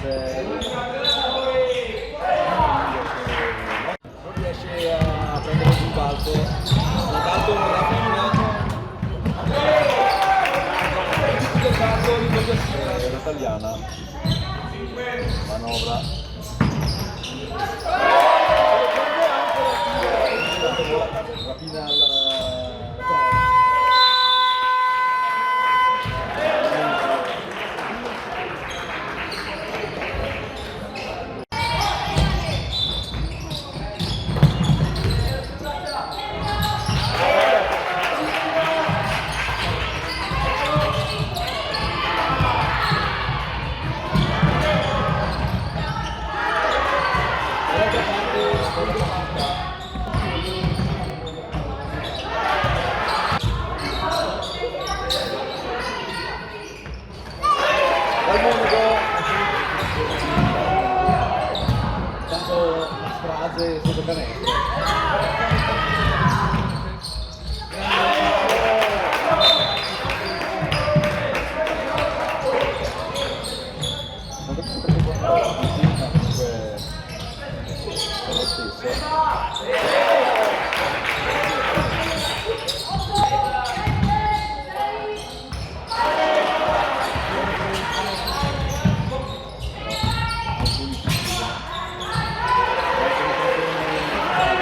non riesce a prendere il rimbalzo, intanto la fine italiana manovra rapina sotto canestro. Non capisco perché comunque è lo stesso.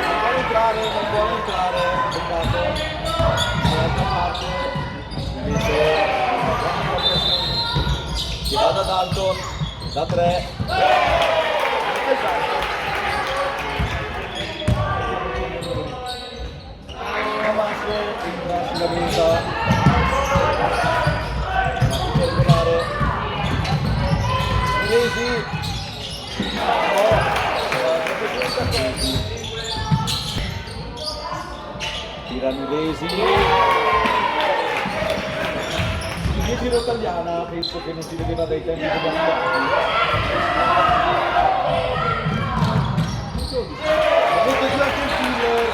Non può entrare, peccato. Dall'altra parte invece si va da Dalton, da 3. Damasco entra sulla meta. Circolare. Inglesi. Piranesi, il giro italiana penso che non si vedeva dai tempi degli affronti. Avete già anche il killer.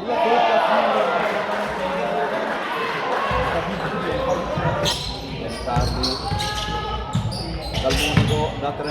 La tocca killer. Tardi dal mondo da 3.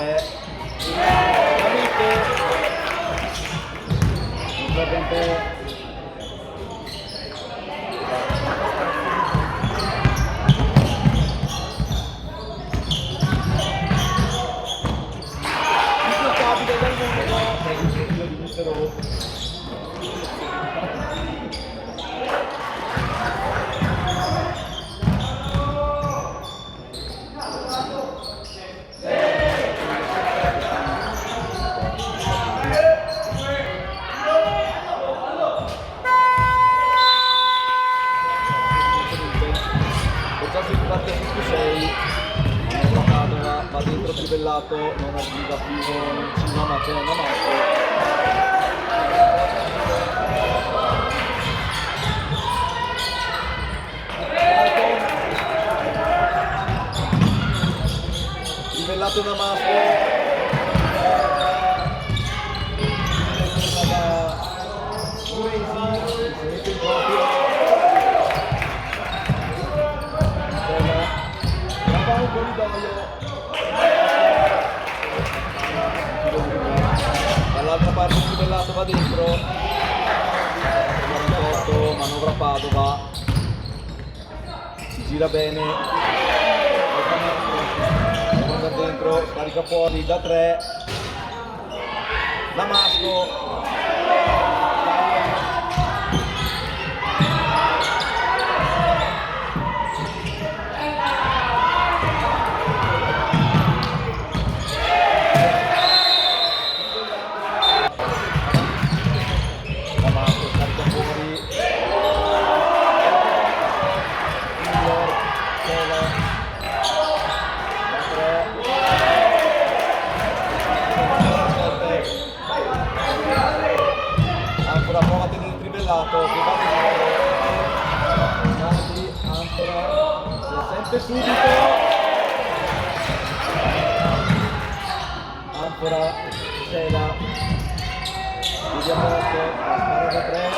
Va dentro Trivellato, non arriva più vicino a Matteo Damasco. Trivellato Damasco. Muresi, si mette in proprio. Un corridoio dall'altra parte il Trivellato va dentro 48, manovra Padova, si gira bene, da dentro, scarica fuori da 3, Damasco. Subito ancora Cela vediamo spara da 3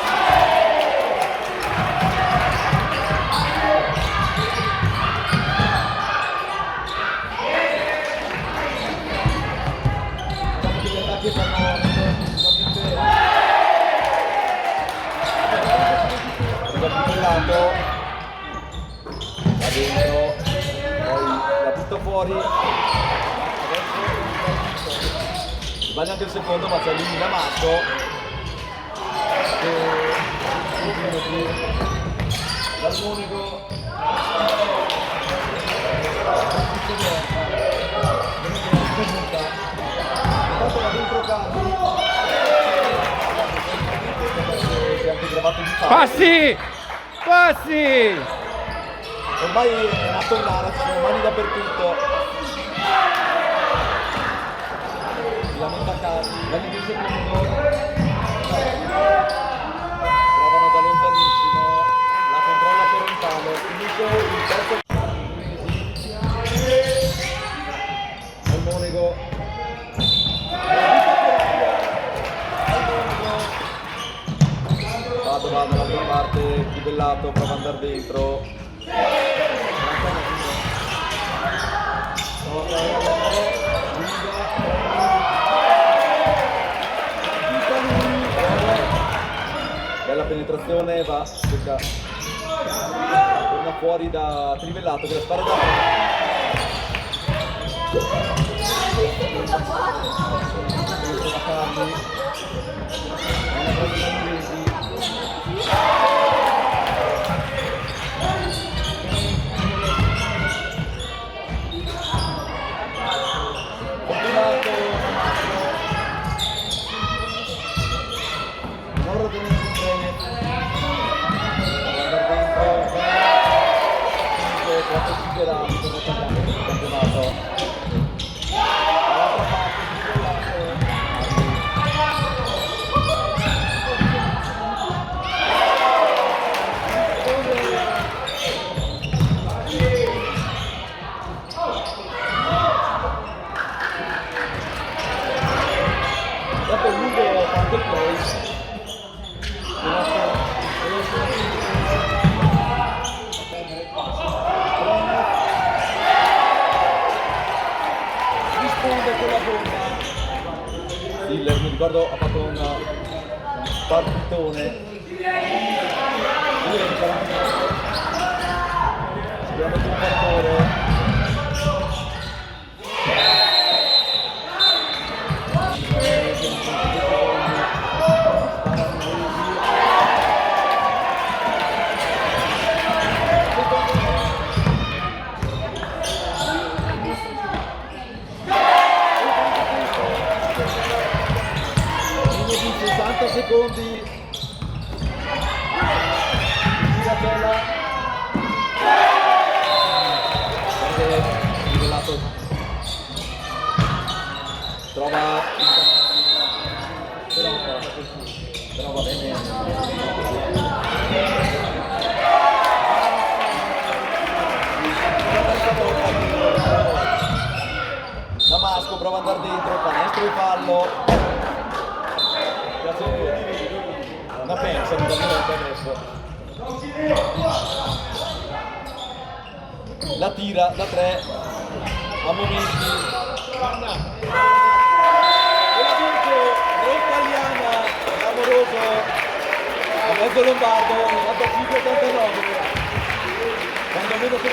fuori. Adesso sbaglia anche il secondo, ma c'è lui Damasco dall'unico intanto da dentro Carli si è anche gravato di fare. Passi! Ormai è nato un gara, ci sono mani dappertutto. Si lamenta Carli, va in secondo. Provano da lontanissimo, la controlla Ferentano, finisce il terzo. Al Monego. Va dall'altra parte, Chibellato, prova ad andare dentro. Bella penetrazione, va, tocca. Torna fuori da Trivellato che la spara da Carli. Dopo il lungo fatto il play, risponde con la bomba. Stiller, mi ricordo, ha fatto un partitone. Sicuramente un fattore. Secondi Mirabella Rivelato trova però va bene. Damasco prova ad andare dentro, canestro e fallo. Una pensa di adesso. La tira da 3 a momenti. E la vince l'italiana Amoroso a mezzo lombardo 95-89 quando meno si